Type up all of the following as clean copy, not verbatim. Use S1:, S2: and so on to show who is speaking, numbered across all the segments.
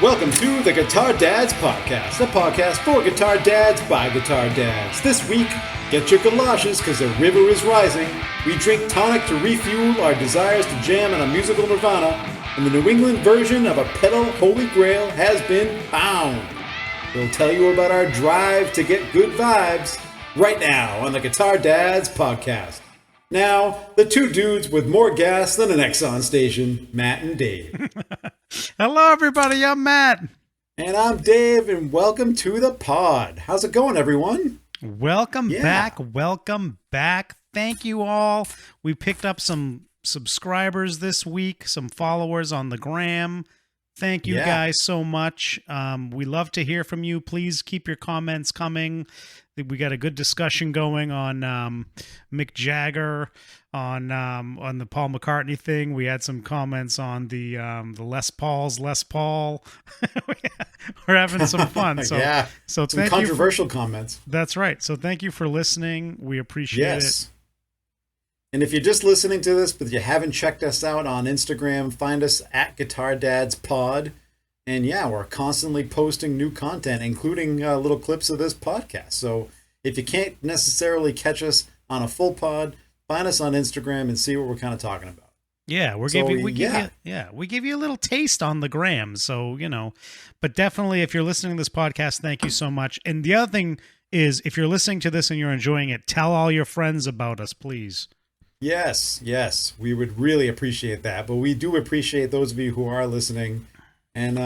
S1: Welcome to the Guitar Dads Podcast, a podcast for guitar dads by guitar dads. This week, get your galoshes because the river is rising. We drink tonic to refuel our desires to jam in a musical nirvana, and the New England version of a pedal holy grail has been found. We'll tell you about our drive to get good vibes right now on the Guitar Dads Podcast. Now, the two dudes with more gas than an Exxon station, Matt and Dave.
S2: Hello, everybody. I'm Matt.
S1: And I'm Dave, and welcome to the pod. How's it going, everyone?
S2: Welcome back. Welcome back. Thank you all. We picked up some subscribers this week, some followers on the gram. Thank you guys so much. We love to hear from you. Please keep your comments coming. We got a good discussion going on Mick Jagger, on the Paul McCartney thing. We had some comments on the Les Paul. We're having some fun. So so
S1: some controversial comments.
S2: That's right. So thank you for listening. We appreciate it.
S1: And if you're just listening to this, but you haven't checked us out on Instagram, find us at Guitar Dads Pod. And we're constantly posting new content, including little clips of this podcast. So if you can't necessarily catch us on a full pod, find us on Instagram and see what we're kind of talking about.
S2: Yeah, we give you a little taste on the gram. So, but definitely if you're listening to this podcast, thank you so much. And the other thing is, if you're listening to this and you're enjoying it, tell all your friends about us, please.
S1: Yes. We would really appreciate that. But we do appreciate those of you who are listening. And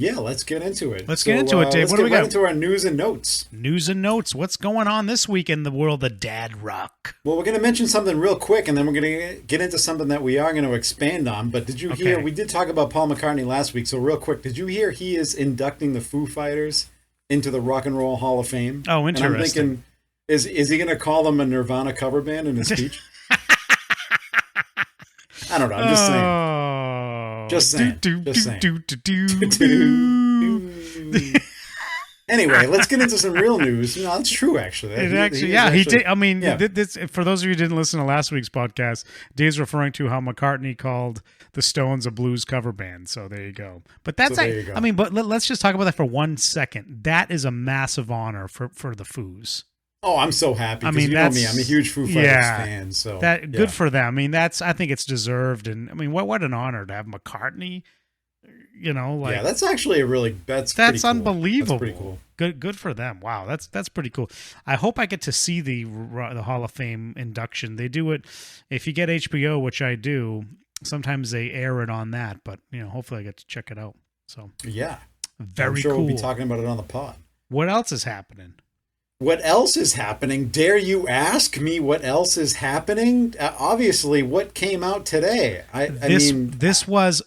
S1: let's get into it.
S2: Let's get into it, Dave. What do we got?
S1: Let's get right into our news and notes.
S2: News and notes. What's going on this week in the world of dad rock?
S1: Well, we're going to mention something real quick, and then we're going to get into something that we are going to expand on. But did you hear? We did talk about Paul McCartney last week, so real quick, did you hear he is inducting the Foo Fighters into the Rock and Roll Hall of Fame?
S2: Oh, interesting.
S1: And I'm thinking, is he going to call them a Nirvana cover band in his speech? I don't know. I'm just saying. Anyway, let's get into some real news. That's true, actually.
S2: He did. I mean, this, for those of you who didn't listen to last week's podcast, Dave's referring to how McCartney called the Stones a blues cover band. So there you go. But that's but let's just talk about that for 1 second. That is a massive honor for the Foos.
S1: Oh, I'm so happy. I mean, you know me. I'm a huge Foo Fighters fan. So
S2: good for them. I mean, I think it's deserved. And I mean, what an honor to have McCartney. That's actually that's pretty cool. Unbelievable.
S1: That's pretty cool.
S2: Good for them. Wow, that's pretty cool. I hope I get to see the Hall of Fame induction. They do it if you get HBO, which I do. Sometimes they air it on that, but hopefully I get to check it out. So very cool.
S1: We'll be talking about it on the pod.
S2: What else is happening?
S1: What else is happening? Dare you ask me what else is happening? Obviously, what came out today?
S2: This was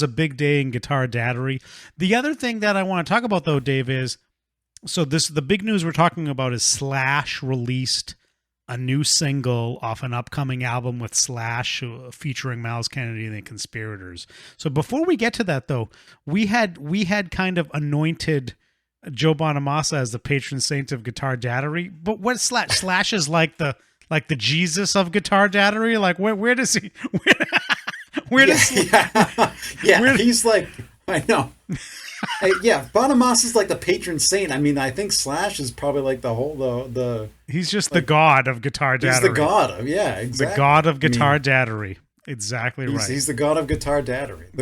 S2: a big day in guitar daddery. The other thing that I want to talk about, though, Dave, is the big news we're talking about is Slash released a new single off an upcoming album with Slash featuring Myles Kennedy and the Conspirators. So before we get to that, though, we had kind of anointed Joe Bonamassa as the patron saint of guitar daddery, but what Slash is like the Jesus of guitar daddery. Like where does he?
S1: He's like, I know. Bonamassa's like the patron saint. I mean, I think Slash is probably like the
S2: he's just the god of guitar daddery.
S1: He's the god of exactly.
S2: The god of guitar daddery. Exactly right.
S1: He's the god of guitar daddery.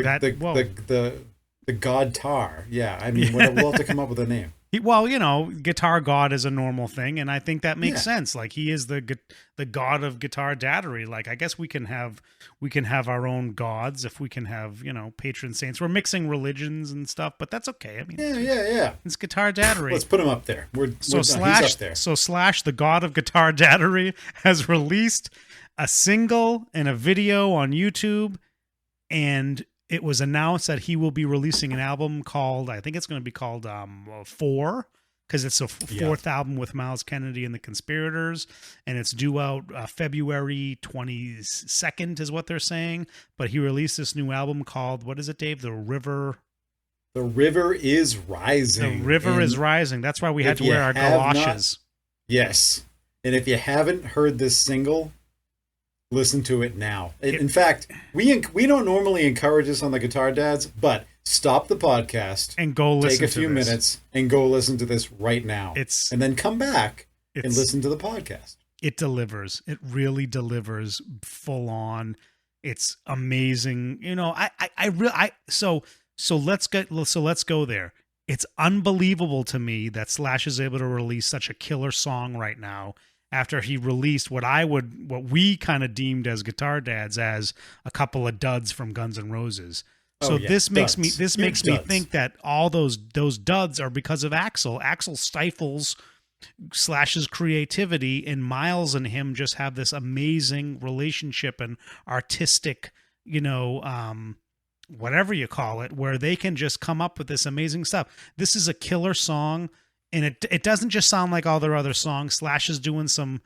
S1: The God Tar. Yeah, I mean, we'll have to come up with a name.
S2: Guitar God is a normal thing, and I think that makes sense. Like, he is the god of guitar daddery. Like, I guess we can have our own gods if we can have, patron saints. We're mixing religions and stuff, but that's okay. I mean,
S1: it's
S2: guitar daddery.
S1: Let's put him up there.
S2: Slash,
S1: he's up there.
S2: So Slash, the god of guitar daddery, has released a single and a video on YouTube, and it was announced that he will be releasing an album called, I think it's going to be called 4, because it's a fourth album with Myles Kennedy and the Conspirators, and it's due out February 22nd is what they're saying. But he released this new album called, what is it, Dave? The River
S1: is Rising.
S2: The River is Rising. That's why we had to wear our galoshes.
S1: Yes. And if you haven't heard this single, listen to it now. In fact, we don't normally encourage this on the Guitar Dads, but stop the podcast
S2: and go listen.
S1: Take a few minutes and go listen to this right now. And then come back and listen to the podcast.
S2: It delivers. It really delivers full on. It's amazing. You know, so let's go there. It's unbelievable to me that Slash is able to release such a killer song right now after he released what we kind of deemed as guitar dads as a couple of duds from Guns N' Roses. So this makes me think that all those duds are because of Axl. Axl stifles Slash's creativity, and Myles and him just have this amazing relationship and artistic, whatever you call it, where they can just come up with this amazing stuff. This is a killer song, and it doesn't just sound like all their other songs. Slash is doing some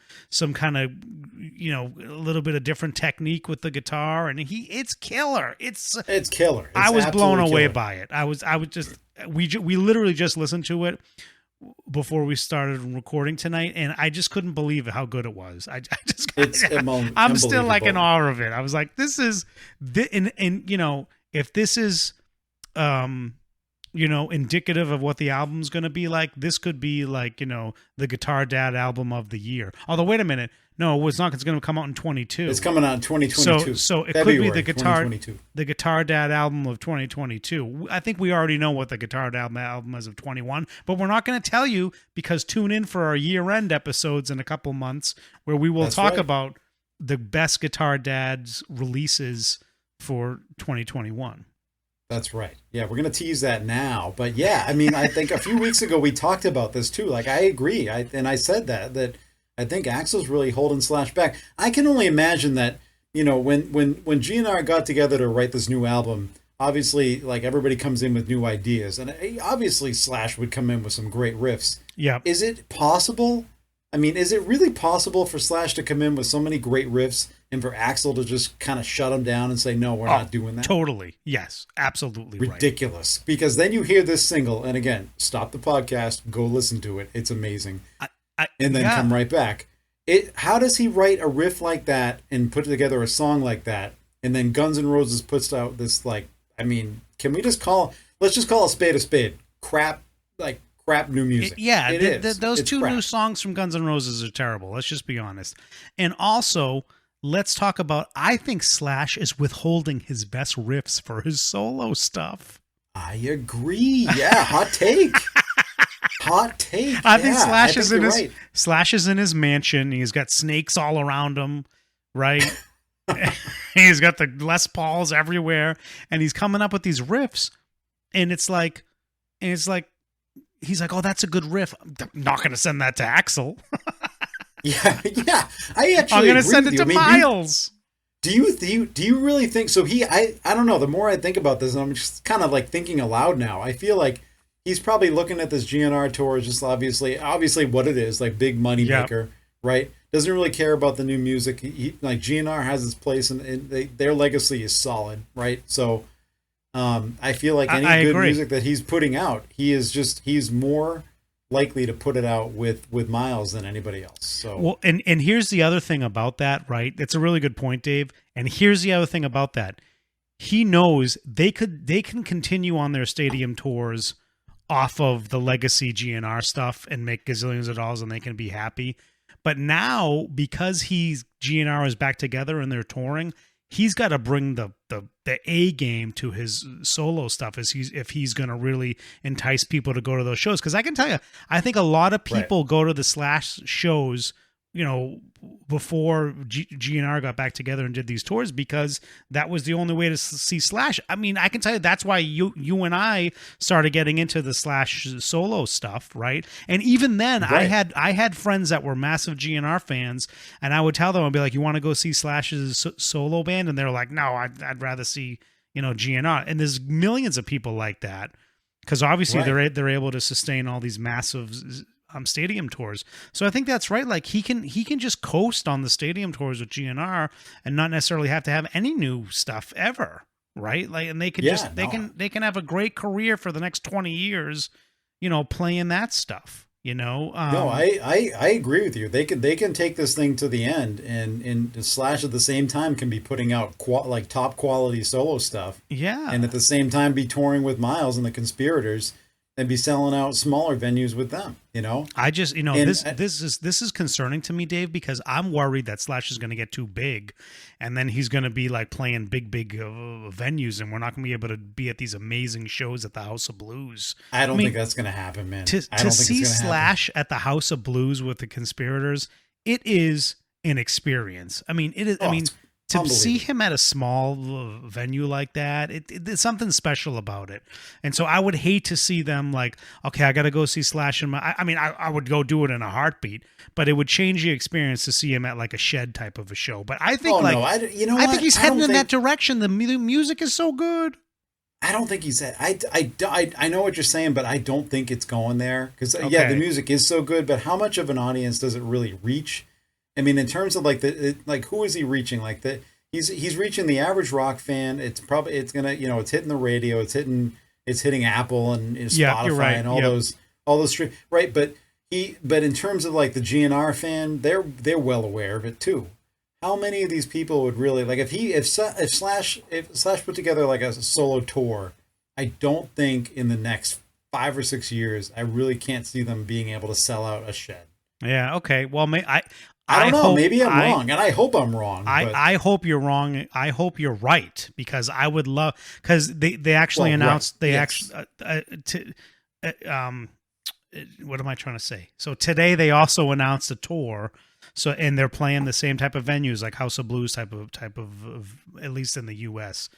S2: kind of, a little bit of different technique with the guitar, and it's killer. It's
S1: killer.
S2: I was blown away by it. We literally just listened to it before we started recording tonight, and I just couldn't believe how good it was. I'm still like in awe of it. I was like, if this is indicative of what the album's going to be like, this could be like, the Guitar Dad album of the year. Although, wait a minute. No, it's not. It's going to come out in 22.
S1: It's coming out in 2022.
S2: So it February, could be the Guitar Dad album of 2022. I think we already know what the Guitar Dad album is of 21, but we're not going to tell you because tune in for our year-end episodes in a couple months where we will talk about the best Guitar Dads releases for 2021.
S1: That's right. Yeah, we're going to tease that now. But yeah, I mean, I think a few weeks ago we talked about this too. Like, I agree. I said that I think Axl's really holding Slash back. I can only imagine that, when GNR got together to write this new album, obviously, like, everybody comes in with new ideas. And obviously Slash would come in with some great riffs.
S2: Yeah.
S1: Is it possible? I mean, is it really possible for Slash to come in with so many great riffs and for Axl to just kind of shut him down and say, no, we're not doing that?
S2: Totally. Yes, absolutely.
S1: Ridiculous. Right. Because then you hear this single, and again, stop the podcast, go listen to it. It's amazing. And then come right back. How does he write a riff like that and put together a song like that? And then Guns N' Roses puts out this, like, I mean, let's just call a spade, crap new music.
S2: Those two new songs from Guns N' Roses are terrible. Let's just be honest. And also, let's talk about, I think Slash is withholding his best riffs for his solo stuff.
S1: I agree. Yeah, hot take. Hot take.
S2: I think Slash is in his mansion. He's got snakes all around him, right? He's got the Les Pauls everywhere, and he's coming up with these riffs, and it's like he's like, oh, that's a good riff. I'm not going to send that to Axl.
S1: yeah. I'm
S2: going to send it to Myles.
S1: Do you really think so? I don't know. The more I think about this, and I'm just kind of like thinking aloud now. I feel like he's probably looking at this GNR tour as just obviously what it is, like big money maker, right? Doesn't really care about the new music. Like GNR has its place, and their legacy is solid, right? So I feel like any good music that he's putting out, he's more likely to put it out with Myles than anybody else. So
S2: well, and here's the other thing about that, right? That's a really good point, Dave. And here's the other thing about that. He knows they can continue on their stadium tours off of the legacy GNR stuff and make gazillions of dollars, and they can be happy. But now, because GNR is back together and they're touring, he's got to bring the A game to his solo stuff if he's going to really entice people to go to those shows. Because I can tell you, I think a lot of people go to the Slash shows, before GNR got back together and did these tours, because that was the only way to see Slash. I mean, I can tell you that's why you and I started getting into the Slash solo stuff, right? And even then, I had friends that were massive GNR fans, and I would tell them, I'd be like, "You want to go see Slash's solo band?" And they're like, "No, I'd rather see GNR." And there's millions of people like that because obviously they're able to sustain all these massive stadium tours. So I think that's right. Like he can just coast on the stadium tours with GNR and not necessarily have to have any new stuff ever, right? Like, and they can they can have a great career for the next 20 years, playing that stuff.
S1: No, I agree with you. They can take this thing to the end, and Slash at the same time can be putting out like top quality solo stuff.
S2: Yeah.
S1: And at the same time be touring with Myles and the Conspirators and be selling out smaller venues with them,
S2: I just, this is concerning to me, Dave, because I'm worried that Slash is going to get too big, and then he's going to be like playing big venues, and we're not going to be able to be at these amazing shows at the House of Blues.
S1: I don't think that's going to happen, man.
S2: To see Slash at the House of Blues with the Conspirators, it is an experience. I mean, it is. To see him at a small venue like that, it's something special about it. And so I would hate to see them like, okay, I got to go see Slash. I would go do it in a heartbeat, but it would change the experience to see him at like a shed type of a show. But I think I think he's heading in that direction. The music is so good.
S1: I don't think he's at. I know what you're saying, but I don't think it's going there because the music is so good. But how much of an audience does it really reach? I mean, in terms of who is he reaching? He's reaching the average rock fan. It's hitting the radio. It's hitting Apple and Spotify and all those stream, right. But in terms of like the GNR fan, they're well aware of it too. How many of these people would really if Slash put together like a solo tour? I don't think in the next 5 or 6 years, I really can't see them being able to sell out a shed.
S2: Yeah. Okay. Well,
S1: I don't know. Maybe I'm wrong, and I hope I'm wrong.
S2: I hope you're wrong. I hope you're right, because I would love, because they actually announced what am I trying to say? So today they also announced a tour. So, and they're playing the same type of venues, like House of Blues type of at least in the U.S.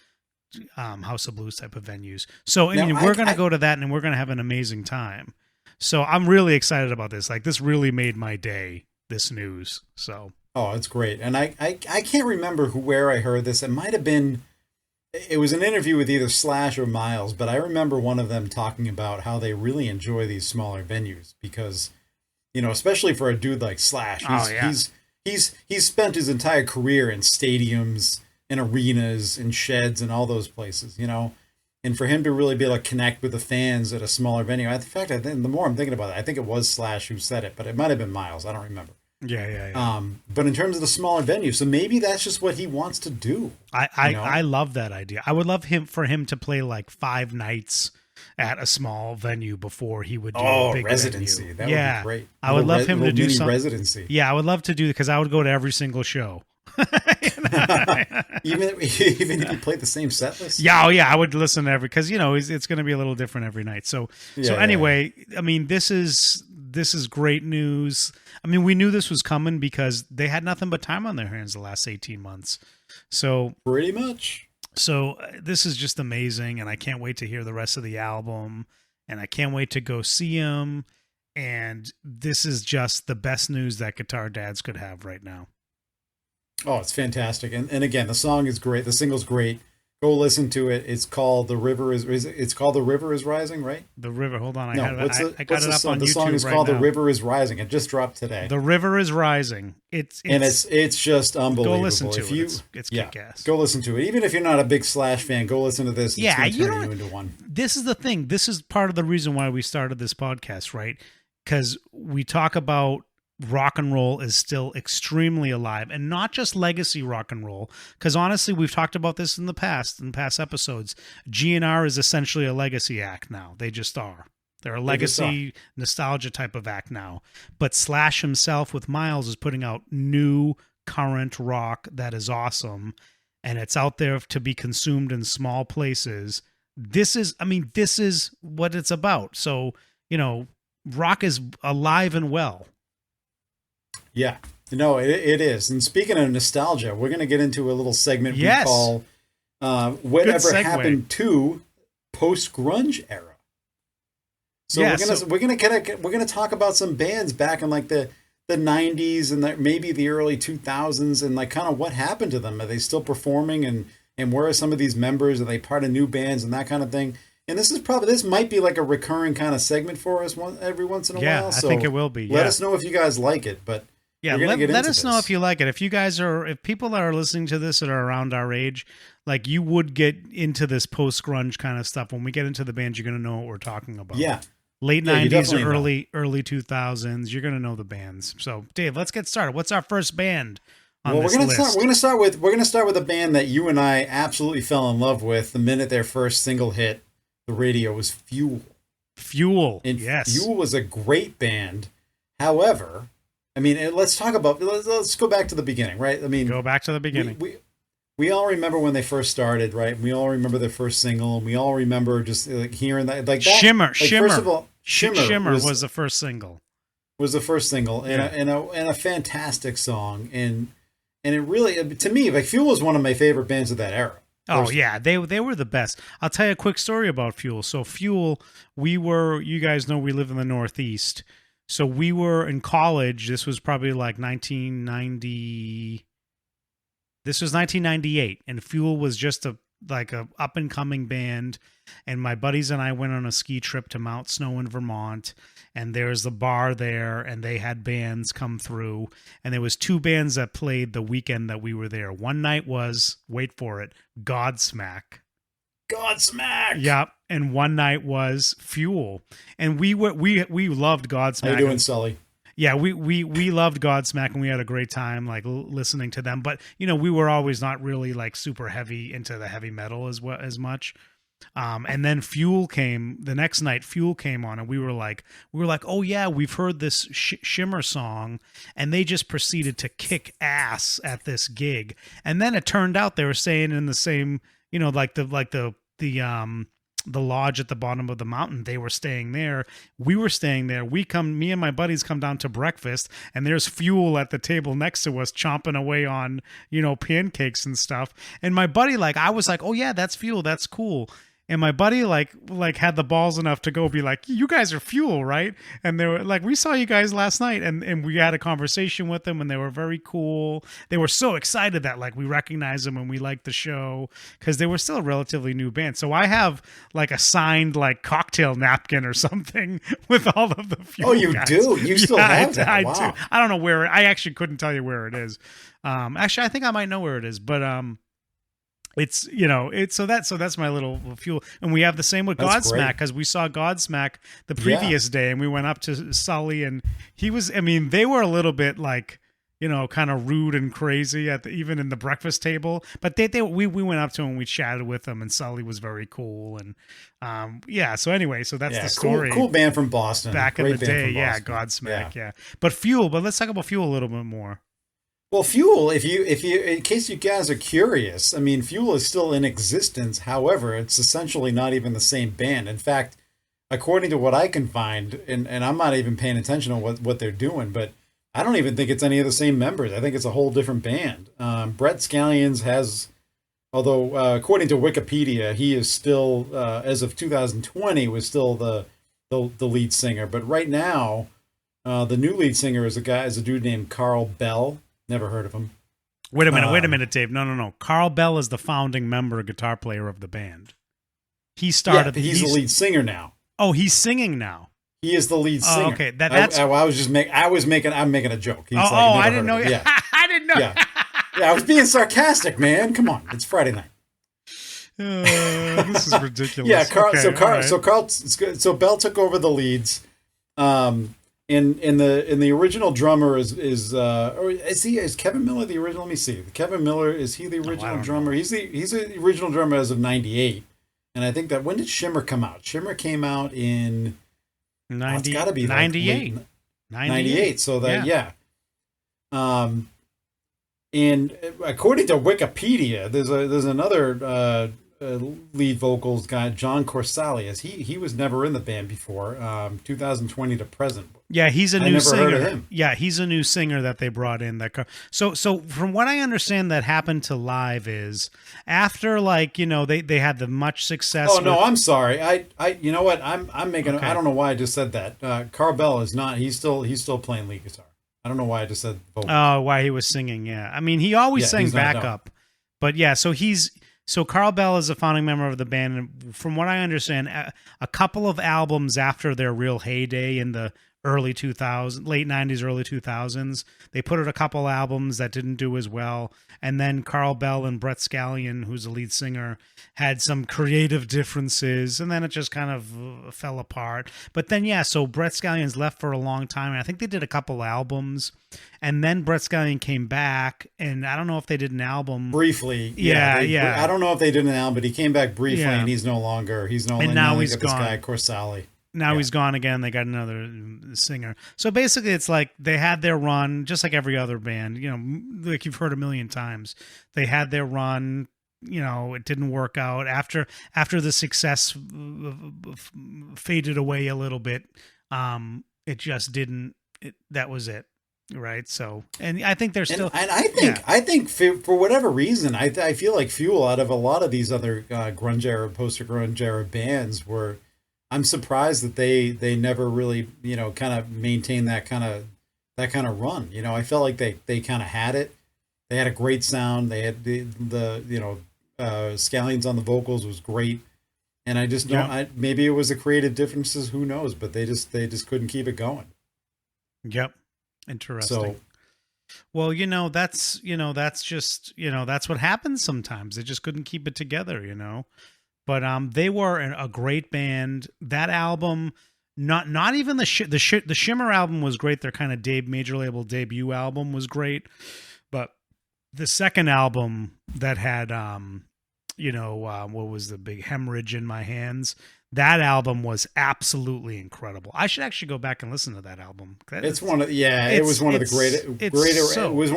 S2: House of Blues type of venues. So we're going to go to that, and we're going to have an amazing time. So I'm really excited about this. Like, this really made my day, this news. So
S1: it's great. And I can't remember where I heard this. It was an interview with either Slash or Myles, but I remember one of them talking about how they really enjoy these smaller venues because, especially for a dude like Slash, he's spent his entire career in stadiums and arenas and sheds and all those places, and for him to really be able to connect with the fans at a smaller venue. In fact, the more I'm thinking about it, I think it was Slash who said it, but it might have been Myles. I don't remember.
S2: Yeah.
S1: But in terms of the smaller venue, so maybe that's just what he wants to do.
S2: I love that idea. I would love for him to play like 5 nights at a small venue before he would do a big
S1: residency.
S2: Venue.
S1: That would be great.
S2: I would love him to do some
S1: residency.
S2: Yeah, I would love to do, because I would go to every single show.
S1: even if you played the same set list.
S2: Yeah, I would listen to every, because it's going to be a little different every night. So anyway, I mean, this is great news. I mean, we knew this was coming because they had nothing but time on their hands the last 18 months. So
S1: pretty much.
S2: So this is just amazing, and I can't wait to hear the rest of the album, and I can't wait to go see him. And this is just the best news that Guitar Dads could have right now.
S1: Oh, it's fantastic. And again, the song is great. The single's great. Go listen to it. It's called The River it's called The River is Rising, right?
S2: The River. Hold on. I got it up
S1: The
S2: on YouTube. The
S1: song is called The River is Rising. It just dropped today.
S2: The River is Rising. It's
S1: just unbelievable.
S2: Go listen to it. It's kick-ass.
S1: Go listen to it. Even if you're not a big Slash fan, go listen to this. It's going to turn you into one.
S2: This is the thing. This is part of the reason why we started this podcast, right? Because we talk about rock and roll is still extremely alive, and not just legacy rock and roll, because honestly, we've talked about this in past episodes. GNR is essentially a legacy act now. They just are. They're a legacy nostalgia type of act now. But Slash himself with Myles is putting out new current rock that is awesome, and it's out there to be consumed in small places. This is what it's about. So, rock is alive and well.
S1: Yeah, it is. And speaking of nostalgia, we're going to get into a little segment we call "Whatever Happened to Post-Grunge Era." So we're going to talk about some bands back in like the 90s and maybe the early 2000s, and like kind of what happened to them. Are they still performing, and where are some of these members? Are they part of new bands and that kind of thing? And this might be like a recurring kind of segment for us every once in a while. So
S2: I think it will be.
S1: Let us know if you guys like it, but.
S2: Yeah, let us know if you like it. If people that are listening to this that are around our age, like, you would get into this post-grunge kind of stuff. When we get into the bands, you're going to know what we're talking about.
S1: Yeah.
S2: Late
S1: Yeah, you
S2: 90s or
S1: definitely
S2: early 2000s. You're going to know the bands. So, Dave, let's get started. What's our first band on
S1: Well,
S2: this list?
S1: we're gonna start with a band that you and I absolutely fell in love with the minute their first single hit the radio was Fuel.
S2: Fuel.
S1: And
S2: Yes.
S1: Fuel was a great band. However, I mean, let's go back to the beginning, right? I mean,
S2: Go back to the beginning.
S1: We all remember when they first started, right? We all remember their first single, and we all remember just like hearing that, like that.
S2: Shimmer.
S1: Like,
S2: Shimmer.
S1: First of all,
S2: Shimmer was the first single.
S1: Was the first single, and a fantastic song, and it really, to me, like Fuel was one of my favorite bands of that era.
S2: Oh yeah, they were the best. I'll tell you a quick story about Fuel. So Fuel, you guys know we live in the Northeast. So we were in college. This was probably like 1990. This was 1998, and Fuel was just a up and coming band. And my buddies and I went on a ski trip to Mount Snow in Vermont, and there's the bar there, and they had bands come through, and there was two bands that played the weekend that we were there. One night was, wait for it, Godsmack.
S1: Godsmack.
S2: Yep. And one night was Fuel. And we loved Godsmack.
S1: How you doing, Sully?
S2: Yeah, we loved Godsmack, and we had a great time like listening to them. But we were always not really like super heavy into the heavy metal as much. And then Fuel came the next night. Fuel came on, and we were like, oh yeah, we've heard this Shimmer song, and they just proceeded to kick ass at this gig. And then it turned out they were staying in the same, the lodge at the bottom of the mountain. They were staying there. We were staying there. Me and my buddies come down to breakfast, and there's Fuel at the table next to us chomping away on, pancakes and stuff. And my buddy, I was like, oh yeah, that's Fuel. That's cool. And my buddy like had the balls enough to go be like, you guys are Fuel, right? And they were like, we saw you guys last night, and we had a conversation with them, and they were very cool. They were so excited that we recognized them and we liked the show, because they were still a relatively new band. So I have a signed cocktail napkin or something with all of the Fuel.
S1: Oh, you
S2: guys.
S1: do? You still have that?
S2: I
S1: Wow.
S2: do. I don't know where. I actually couldn't tell you where it is. Actually, I think I might know where it is, but it's so that's my little Fuel. And we have the same with
S1: That's
S2: Godsmack,
S1: great.
S2: because we saw Godsmack the previous day, and we went up to Sully, and he was, they were a little bit kind of rude and crazy even in the breakfast table, but we went up to him and we chatted with him, and Sully was very cool. And so anyway, so that's the story.
S1: Cool band from Boston.
S2: Back
S1: Great
S2: in the
S1: band
S2: day.
S1: from Boston.
S2: Godsmack. Yeah. But let's talk about Fuel a little bit more.
S1: Well, Fuel, if you, in case you guys are curious, Fuel is still in existence. However, it's essentially not even the same band. In fact, according to what I can find, and I'm not even paying attention to what they're doing, but I don't even think it's any of the same members. I think it's a whole different band. Brett Scallions has, although according to Wikipedia, he is still, as of 2020, was still the lead singer. But right now, the new lead singer is a dude named Carl Bell. Never heard of him.
S2: Wait a minute, Dave. No. Carl Bell is the founding member, guitar player of the band. He started.
S1: Yeah, he's the lead singer now.
S2: Oh, he's singing now.
S1: He is the lead singer.
S2: Oh, okay. That's.
S1: I'm making a joke. He's
S2: I didn't know.
S1: Yeah.
S2: I didn't know.
S1: Yeah, I was being sarcastic, man. Come on, it's Friday night.
S2: This is ridiculous.
S1: Yeah, Carl.
S2: Okay,
S1: So Bell took over the leads. In the original drummer is Kevin Miller the original? Let me see. Kevin Miller, is he the original drummer? He's the original drummer as of 98. And I think that, when did Shimmer come out? Shimmer came out in
S2: 90,
S1: it's got to be
S2: 98.
S1: 98. So that and according to Wikipedia, there's another lead vocals guy, John Corsalius. He was never in the band before, 2020 to present.
S2: Yeah, he's a new singer.
S1: Heard of him.
S2: Yeah, he's a new singer that they brought in. So from what I understand, that happened to Live is after they had the much success.
S1: Oh no, I'm sorry. I you know what? I'm making. Okay. I don't know why I just said that. Carl Bell is not. He's still playing lead guitar. I don't know why I just said vocals.
S2: Oh, why he was singing? Yeah, he always sang backup. But yeah, so Carl Bell is a founding member of the band, and from what I understand, a couple of albums after their real heyday in the early 2000s, late 90s, early 2000s. They put out a couple albums that didn't do as well. And then Carl Bell and Brett Scallion, who's the lead singer, had some creative differences. And then it just kind of fell apart. But then, yeah, so Brett Scallion's left for a long time. And I think they did a couple albums. And then Brett Scallion came back. And I don't know if they did an album.
S1: Briefly.
S2: Yeah.
S1: I don't know if they did an album, but he came back briefly and he's no longer.
S2: And now he's
S1: got
S2: gone.
S1: This guy, Corsali.
S2: Now he's gone again. They got another singer. So basically, it's like they had their run, just like every other band. You know, like you've heard a million times. They had their run. You know, it didn't work out after the success faded away a little bit. It just didn't. That was it, right? So, and I think they're still.
S1: And I think for whatever reason, I feel like Fuel out of a lot of these other grunge era, post grunge era bands were. I'm surprised that they never really, you know, kind of maintained that kind of run. You know, I felt like they kind of had it. They had a great sound. They had the you know, Scallions on the vocals was great. And I just don't, maybe it was the creative differences, who knows, but they just couldn't keep it going.
S2: Yep. Interesting.
S1: So,
S2: well, that's just, that's what happens sometimes. They just couldn't keep it together, But they were a great band. That album, not even the Shimmer album was great. Their kind of major label debut album was great, but the second album that had what was the big Hemorrhage in My Hands? That album was absolutely incredible. I should actually go back and listen to that album. It was one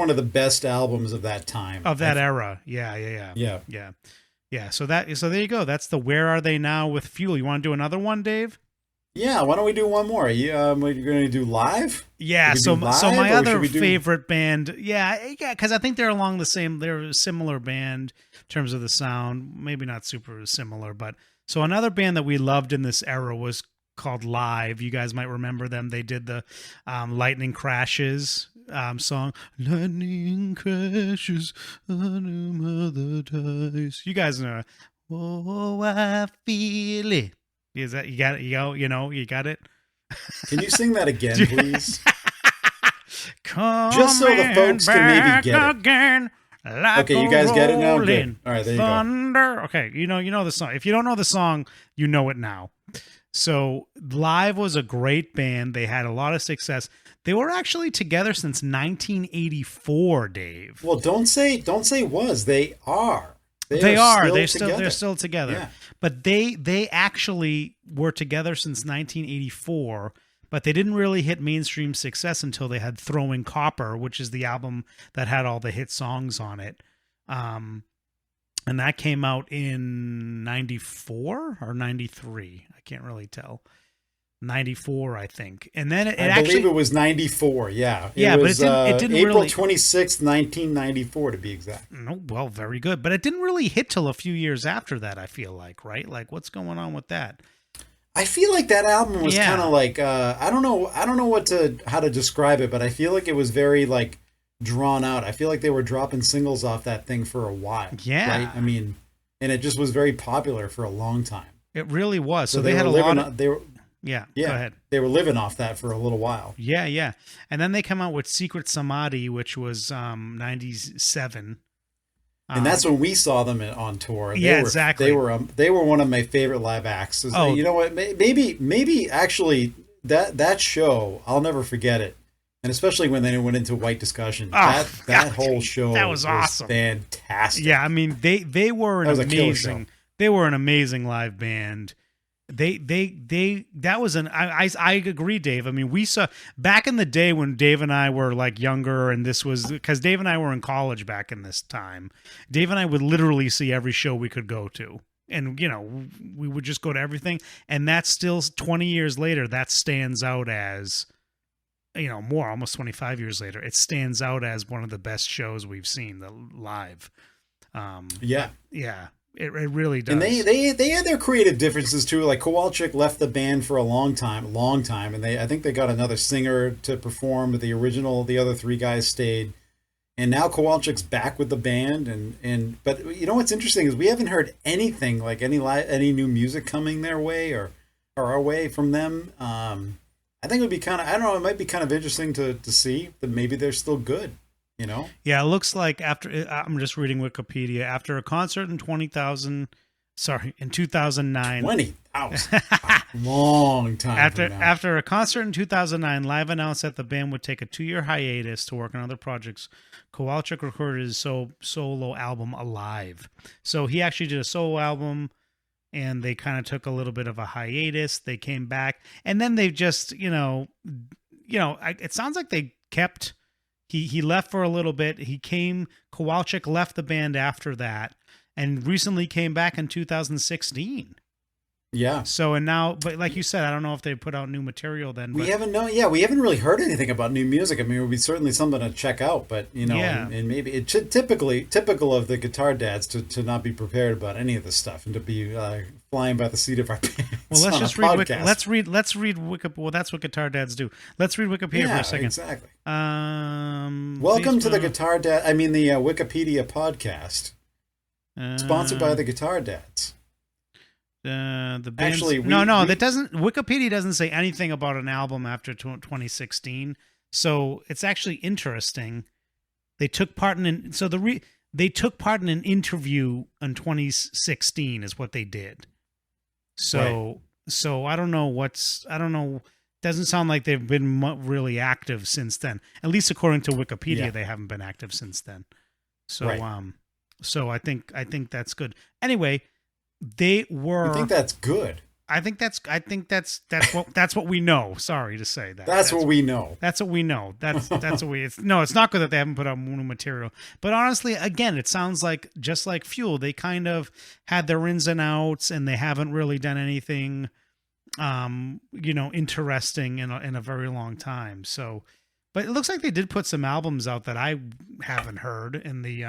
S2: of the best albums of that time, of that era. Yeah. So there you go. That's the Where Are They Now with Fuel. You want to do another one, Dave?
S1: Yeah. Why don't we do one more? You're going to do live?
S2: Yeah. So my other favorite band. Yeah. Because I think they're along the same. They're a similar band in terms of the sound. Maybe not super similar, but so another band that we loved in this era was called Live. You guys might remember them. They did the Lightning Crashes song. Lightning crashes on a mother dies. You guys know. Oh, I feel it. Is that you got it? You got it.
S1: Can you sing that again, please?
S2: Come
S1: just so the folks can maybe get it.
S2: Again, like
S1: okay, you guys get it now. Good. All right, there you
S2: go. Okay, you know the song. If you don't know the song, you know it now. So Live was a great band. They had a lot of success. They were actually together since 1984, Dave.
S1: Well, don't say was. They are.
S2: They're still together. Yeah. But they actually were together since 1984, but they didn't really hit mainstream success until they had Throwing Copper, which is the album that had all the hit songs on it. And that came out in 94 or 93. I can't really tell. 94, I think. And then I believe
S1: it was 94. Yeah.
S2: But it didn't
S1: April
S2: really...
S1: 26th, 1994 to be exact.
S2: No, well, very good. But it didn't really hit till a few years after that, I feel like, right? Like, what's going on with that?
S1: I feel like that album was kind of like I don't know how to describe it, but I feel like it was very like drawn out. I feel like they were dropping singles off that thing for a while.
S2: Yeah.
S1: Right? I mean, and it just was very popular for a long time.
S2: It really was. So they had a lot of... Yeah, go ahead.
S1: They were living off that for a little while.
S2: Yeah. And then they come out with Secret Samadhi, which was 97.
S1: And that's when we saw them on tour.
S2: Exactly.
S1: They were one of my favorite live acts.
S2: Oh.
S1: You know what? Maybe actually that show, I'll never forget it. And especially when they went into White Discussion. That whole show
S2: was awesome.
S1: Fantastic.
S2: Yeah, I mean they were an amazing. They were an amazing live band. That was I agree, Dave. I mean, we saw back in the day when Dave and I were like younger, and this was because Dave and I were in college back in this time. Dave and I would literally see every show we could go to, and we would just go to everything. And that's still 20 years later, that stands out as almost 25 years later, it stands out as one of the best shows we've seen live. Yeah. It really does.
S1: And they had their creative differences too. Like Kowalczyk left the band for a long time, and I think they got another singer to perform. But the other three guys stayed, and now Kowalczyk's back with the band. But what's interesting is we haven't heard anything like any new music coming their way or our way from them. I think it would be kind of, I don't know, it might be kind of interesting to see that maybe they're still good, you know?
S2: Yeah, it looks like I'm just reading Wikipedia, after a concert in 2009.
S1: 20,000. Long time from now.
S2: After a concert in 2009, Live announced that the band would take a 2-year hiatus to work on other projects. Kowalczyk recorded his solo album Alive. So he actually did a solo album, and they kind of took a little bit of a hiatus. They came back, and then they've just, it sounds like they kept. He left for a little bit. Kowalczyk left the band after that, and recently came back in 2016.
S1: Yeah.
S2: So, and now, but like you said, I don't know if they put out new material then.
S1: We haven't really heard anything about new music. I mean, it would be certainly something to check out, but, and maybe it should typical of the Guitar Dads to not be prepared about any of this stuff and to be flying by the seat of our pants.
S2: Well, let's just read. Let's read Wikipedia. Well, that's what Guitar Dads do. Let's read Wikipedia for a second.
S1: Exactly. Welcome to the the Wikipedia podcast, sponsored by the Guitar Dads.
S2: The band's, Wikipedia doesn't say anything about an album after 2016. So it's actually interesting. They took part in an interview in 2016 is what they did. So I don't know. Doesn't sound like they've been really active since then. At least according to Wikipedia, They haven't been active since then. So so I think that's good. Anyway, they were.
S1: I think that's good.
S2: I think that's what we know. Sorry to say that.
S1: That's what we know.
S2: That's what we know. That's what we. It's not good that they haven't put out new material. But honestly, again, it sounds like just like Fuel, they kind of had their ins and outs, and they haven't really done anything, interesting in a very long time. So, but it looks like they did put some albums out that I haven't heard in the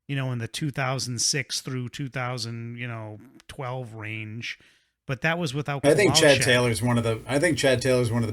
S2: in the 2006 through 2012 range, but that was without.
S1: I think Chad Taylor's one of the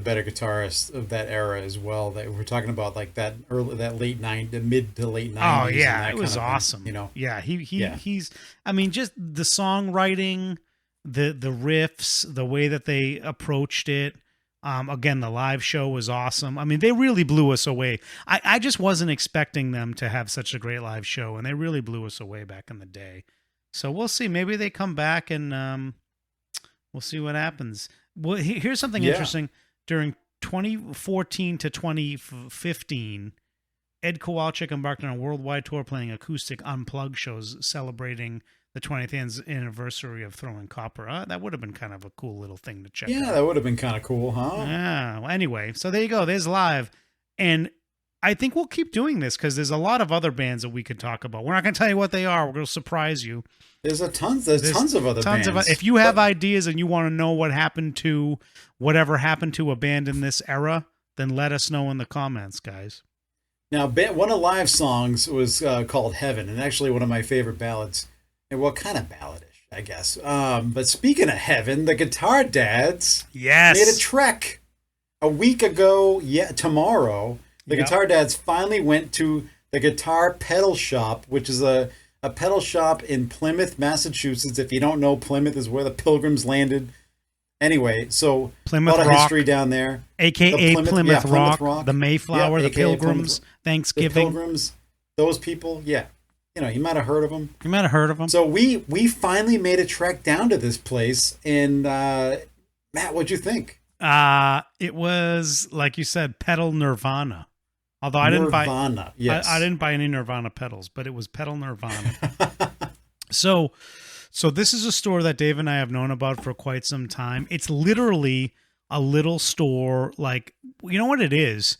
S1: better guitarists of that era as well. That we're talking about, like that mid to late 90s.
S2: Oh yeah, it was awesome. He's. I mean, just the songwriting, the riffs, the way that they approached it. Again, the live show was awesome. I mean, they really blew us away. I just wasn't expecting them to have such a great live show, and they really blew us away back in the day. So we'll see. Maybe they come back, and we'll see what happens. Well, here's something interesting. During 2014 to 2015, Ed Kowalczyk embarked on a worldwide tour playing acoustic unplugged shows celebrating the 20th anniversary of Throwing Copper. That would have been kind of a cool little thing to check out.
S1: Yeah, that would have been kind of cool, huh?
S2: Yeah. Well, anyway, so there you go. There's Live. And I think we'll keep doing this because there's a lot of other bands that we could talk about. We're not going to tell you what they are. We're going to surprise you.
S1: There's tons of other bands.
S2: If you have ideas and you want to know what happened to whatever happened to a band in this era, then let us know in the comments, guys.
S1: Now, one of Live's songs was called Heaven, and actually one of my favorite ballads. Well, kind of balladish, I guess. But speaking of heaven, the Guitar Dads made a trek a week ago. Tomorrow, the Guitar Dads finally went to the Guitar Pedal Shoppe, which is a pedal shop in Plymouth, Massachusetts. If you don't know, Plymouth is where the Pilgrims landed. Anyway, so
S2: Plymouth
S1: a lot of
S2: Rock,
S1: history down there.
S2: A.K.A. Plymouth Rock, the Mayflower, the Pilgrims, Thanksgiving.
S1: The Pilgrims, those people, yeah. You might have heard of them. So we finally made a trek down to this place. And Matt, what'd you think?
S2: It was, like you said, pedal Nirvana. Although I didn't buy any Nirvana pedals, but it was pedal Nirvana. So this is a store that Dave and I have known about for quite some time. It's literally a little store. Like, you know what it is?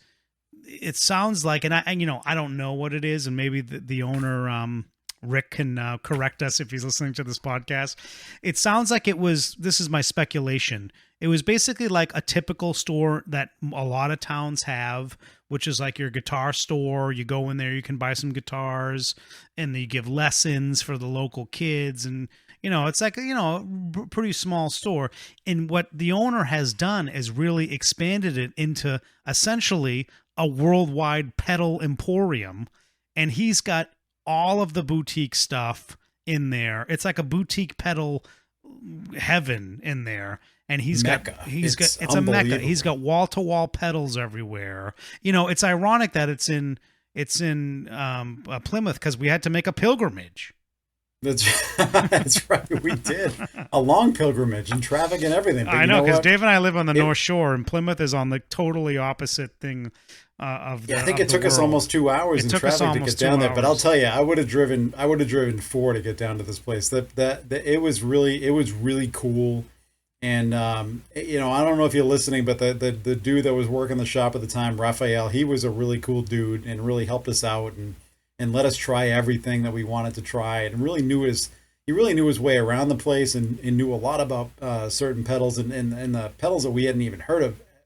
S2: It sounds like, and I don't know what it is, and maybe the owner, Rick, can correct us if he's listening to this podcast. It sounds like this is my speculation. It was basically like a typical store that a lot of towns have, which is like your guitar store. You go in there, you can buy some guitars, and you give lessons for the local kids, and it's like a pretty small store. And what the owner has done is really expanded it into essentially a worldwide pedal emporium, and he's got all of the boutique stuff in there. It's like a boutique pedal heaven in there. And it's a mecca. He's got wall to wall pedals everywhere. You know, it's ironic that it's in Plymouth because we had to make a pilgrimage.
S1: That's right. We did a long pilgrimage and traffic and everything.
S2: But I know because Dave and I live on the North Shore, and Plymouth is on the totally opposite thing of the.
S1: I think it took us almost 2 hours in traffic to get down there. But I'll tell you, I would have driven 4 to get down to this place. That it was really cool. And you know, I don't know if you're listening, but the dude that was working the shop at the time, Raphael, he was a really cool dude and really helped us out and let us try everything that we wanted to try, and really knew his way around the place, and knew a lot about certain pedals and the pedals that we hadn't even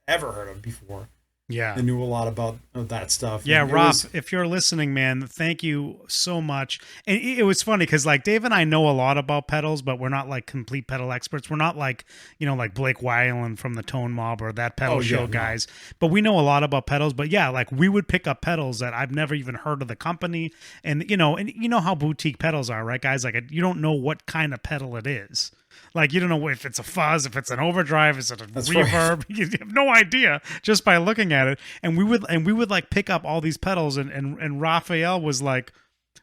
S1: ever heard of before.
S2: Yeah,
S1: I knew a lot about that stuff.
S2: Yeah, Rob, if you're listening, man, thank you so much. And it was funny because like Dave and I know a lot about pedals, but we're not like complete pedal experts. We're not like, you know, like Blake Weiland from the Tone Mob or that pedal show guys. But we know a lot about pedals. But yeah, like we would pick up pedals that I've never even heard of the company. And you know how boutique pedals are, right, guys? Like you don't know what kind of pedal it is. Like, you don't know if it's a fuzz, if it's an overdrive, is it a reverb? Right. You have no idea just by looking at it. And we would like pick up all these pedals, and Raphael was like,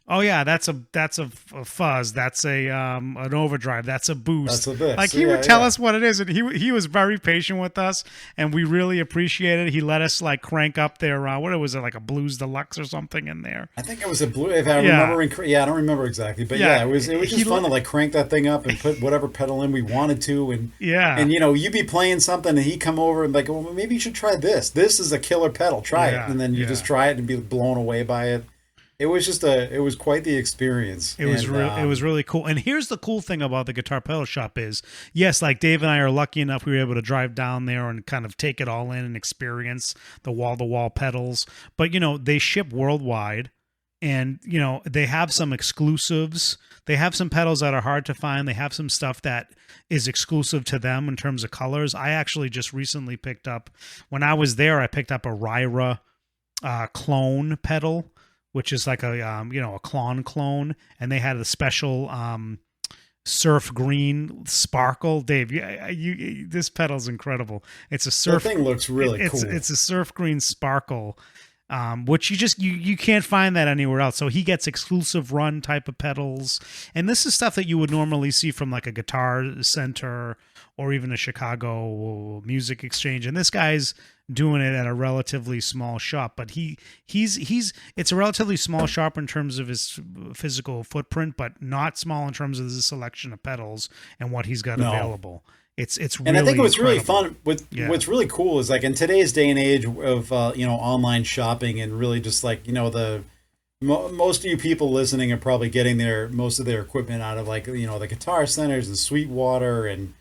S2: oh yeah, that's a fuzz, that's an overdrive, that's a boost.
S1: That's a this.
S2: Like he would tell us what it is, and he was very patient with us, and we really appreciated it. He let us like crank up their what was it, like a Blues Deluxe or something in there.
S1: I think it was a Blue. If I remember, I don't remember exactly, but it was just fun to like crank that thing up and put whatever pedal in we wanted to, and and you know, you'd be playing something and he'd come over and like, well, maybe you should try this. This is a killer pedal. Try it, and then you just try it and be blown away by it. It was quite the experience.
S2: It was really cool. And here's the cool thing about the Guitar Pedal Shop is, yes, like Dave and I are lucky enough we were able to drive down there and kind of take it all in and experience the wall-to-wall pedals. But, you know, they ship worldwide, and, you know, they have some exclusives. They have some pedals that are hard to find. They have some stuff that is exclusive to them in terms of colors. I actually just recently picked up, when I was there, I picked up a Ryra clone pedal, which is like a a clone, and they had a special surf green sparkle. Dave, this pedal's incredible. It's a surf.
S1: The thing looks really cool.
S2: It's a surf green sparkle, which you can't find that anywhere else. So he gets exclusive run type of pedals, and this is stuff that you would normally see from like a Guitar Center or even a Chicago Music Exchange. And this guy's doing it at a relatively small shop, but it's a relatively small shop in terms of his physical footprint, but not small in terms of the selection of pedals and what he's got available. It's really,
S1: and I think what's
S2: incredible.
S1: really fun what's really cool is like in today's day and age of online shopping, and really just like, you know, most of you people listening are probably getting most of their equipment out of like, you know, the Guitar Centers and Sweetwater and,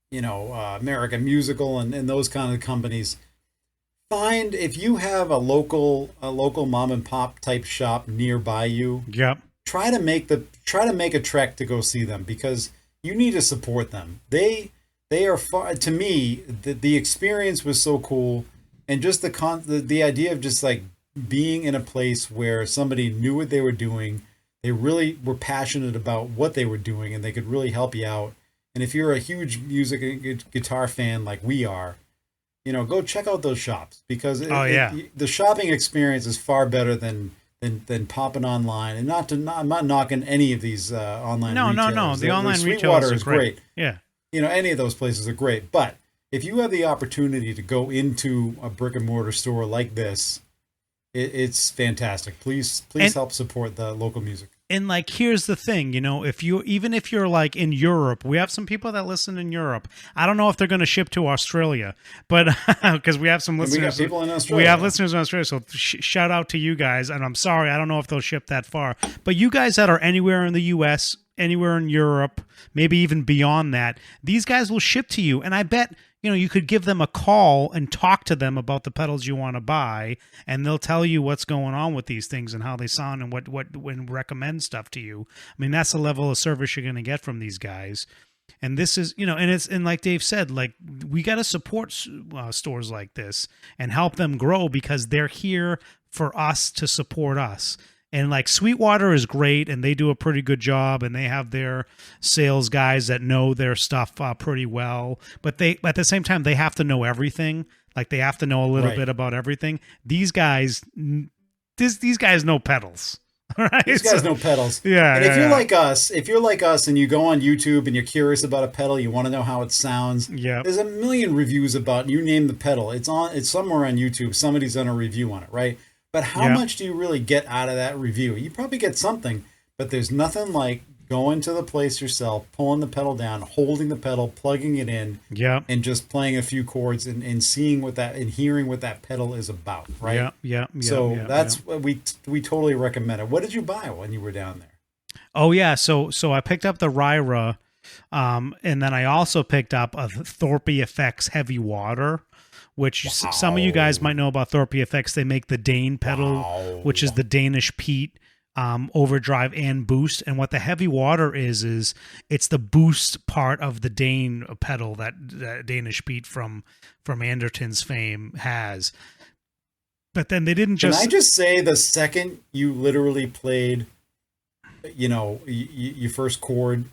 S1: you know, American Musical and those kind of companies. Find, if you have a local mom and pop type shop nearby you, try to make a trek to go see them, because you need to support them. They are far, to me, the experience was so cool, and just the idea of just like being in a place where somebody knew what they were doing, they really were passionate about what they were doing, and they could really help you out. And if you're a huge music and guitar fan like we are, you know, go check out those shops, because the shopping experience is far better than popping online. And I'm not knocking any of these online retailers. No.
S2: The online retailers is great. Yeah.
S1: You know, any of those places are great. But if you have the opportunity to go into a brick and mortar store like this, it's fantastic. Please help support the local music.
S2: And like, here's the thing, you know, even if you're like in Europe, we have some people that listen in Europe. I don't know if they're going to ship to Australia, but because we have some listeners.
S1: We got people in Australia.
S2: We have listeners in Australia. So shout out to you guys. And I'm sorry, I don't know if they'll ship that far, but you guys that are anywhere in the US, anywhere in Europe, maybe even beyond that, these guys will ship to you. And I bet, you know, you could give them a call and talk to them about the pedals you want to buy, and they'll tell you what's going on with these things and how they sound and what when recommend stuff to you. I mean, that's the level of service you're going to get from these guys. And this is, you know, and like Dave said, like, we got to support stores like this and help them grow, because they're here for us to support us. And like Sweetwater is great, and they do a pretty good job, and they have their sales guys that know their stuff pretty well. But at the same time, they have to know everything. Like they have to know a little bit about everything. These guys, these guys know pedals. Right?
S1: These guys know pedals.
S2: Yeah.
S1: And if you're like us and you go on YouTube and you're curious about a pedal, you want to know how it sounds.
S2: Yeah.
S1: There's a million reviews about, you name the pedal. It's somewhere on YouTube. Somebody's done a review on it, right? But how much do you really get out of that review? You probably get something, but there's nothing like going to the place yourself, pulling the pedal down, holding the pedal, plugging it in, and just playing a few chords and seeing what that and hearing what that pedal is about, right? So that's what we totally recommend it. What did you buy when you were down there?
S2: Oh yeah, so I picked up the Ryra, and then I also picked up a Thorpe Effects Heavy Water, which some of you guys might know about Thorpe Effects. They make the Dane pedal, which is the Danish Pete overdrive and boost. And what the Heavy Water is it's the boost part of the Dane pedal that Danish Pete from Anderton's fame has. But then they didn't just...
S1: Can I just say, the second you literally played, your first chord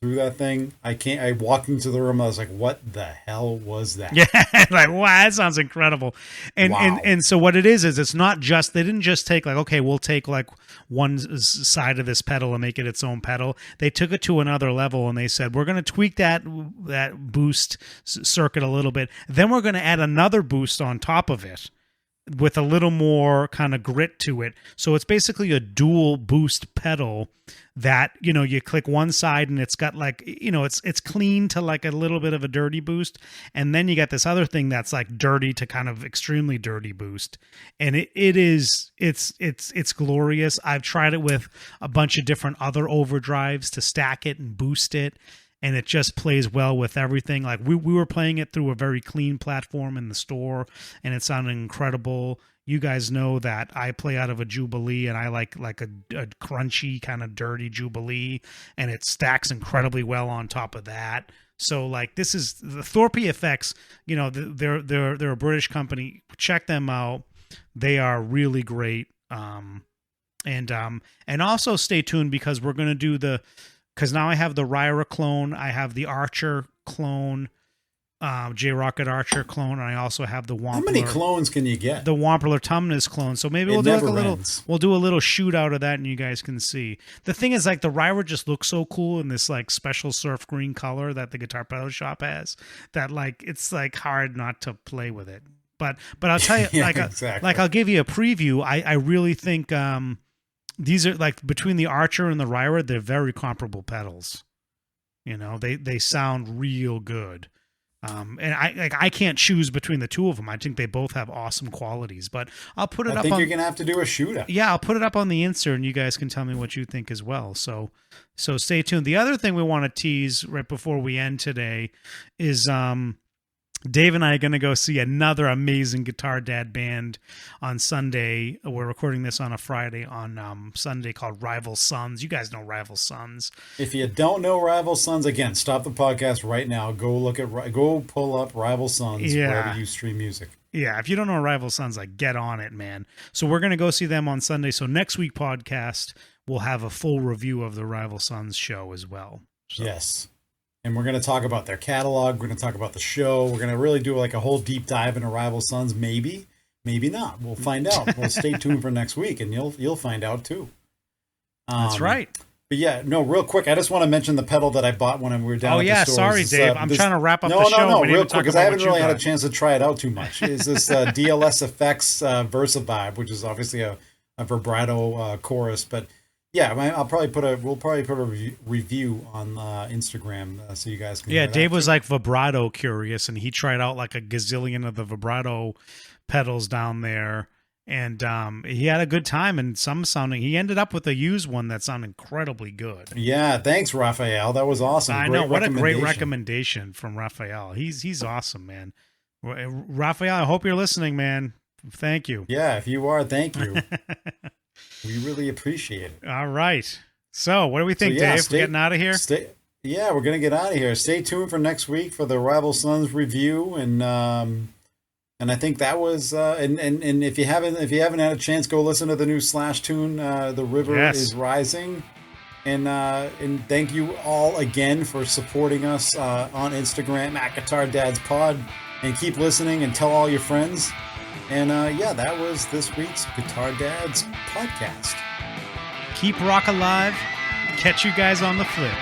S1: through that thing, I walked into the room, I was like, what the hell was that?
S2: Yeah, like, wow, that sounds incredible. And so what it is it's not just, they didn't just take like, okay, we'll take like one side of this pedal and make it its own pedal. They took it to another level and they said, we're going to tweak that boost circuit a little bit. Then we're going to add another boost on top of it with a little more kind of grit to it. So it's basically a dual boost pedal that, you click one side and it's got like, it's clean to like a little bit of a dirty boost. And then you got this other thing that's like dirty to kind of extremely dirty boost. And it's glorious. I've tried it with a bunch of different other overdrives to stack it and boost it. And it just plays well with everything. Like we were playing it through a very clean platform in the store, and it sounded incredible. You guys know that I play out of a Jubilee, and I like a crunchy kind of dirty Jubilee, and it stacks incredibly well on top of that. So like this is the Thorpe Effects. They're a British company. Check them out. They are really great. And also stay tuned because we're gonna do because now I have the Ryra clone, I have the Archer clone, J-Rocket Archer clone, and I also have the Wampler.
S1: How many clones can you get?
S2: The Wampler Tumnus clone. So maybe we'll do like we'll do a little shoot out of that, and you guys can see. The thing is, like, the Ryra just looks so cool in this like special surf green color that the Guitar Pedal Shoppe has, that like it's like hard not to play with it. But I'll tell you, like I'll give you a preview. I really think these are like, between the Archer and the Ryra, they're very comparable pedals. They sound real good. And I can't choose between the two of them. I think they both have awesome qualities, but I'll put it up. I think
S1: you're going to have to do a shootout.
S2: Yeah, I'll put it up on the Insta and you guys can tell me what you think as well. So stay tuned. The other thing we want to tease right before we end today is, Dave and I are going to go see another amazing Guitar Dad band on Sunday. We're recording this on a Friday, on Sunday, called Rival Sons. You guys know Rival Sons.
S1: If you don't know Rival Sons, again, stop the podcast right now. Go pull up Rival Sons wherever you stream music.
S2: Yeah, if you don't know Rival Sons, like, get on it, man. So we're going to go see them on Sunday. So next week podcast, we'll have a full review of the Rival Sons show as well. So.
S1: Yes. And we're going to talk about their catalog. We're going to talk about the show. We're going to really do like a whole deep dive into Rival Sons. Maybe not. We'll find out. We'll stay tuned for next week, and you'll find out too.
S2: That's right.
S1: But yeah, no, real quick. I just want to mention the pedal that I bought when we were down at the store.
S2: Sorry, Dave. I'm trying to wrap up the show.
S1: No, real quick, because I haven't really had a chance to try it out too much. Is this DLS Effects Versa Vibe, which is obviously a vibrato chorus, but. Yeah, we'll probably put a review on Instagram so you guys can.
S2: Yeah, Dave was like vibrato curious, and he tried out like a gazillion of the vibrato pedals down there, and he had a good time. And he ended up with a used one that sounded incredibly good.
S1: Yeah, thanks, Raphael. That was awesome.
S2: I know, what a great recommendation from Raphael. He's awesome, man. Raphael, I hope you're listening, man. Thank you.
S1: Yeah, if you are, thank you. We really appreciate it.
S2: All right. So what do we think, Dave? We're getting out of here?
S1: We're going to get out of here. Stay tuned for next week for the Rival Sons review. And And I think that was and if you haven't had a chance, go listen to the new Slash tune, "The River is Rising." And thank you all again for supporting us on Instagram at Guitar Dads Pod, and keep listening and tell all your friends. And that was this week's Guitar Dads podcast.
S2: Keep rock alive. Catch you guys on the flip.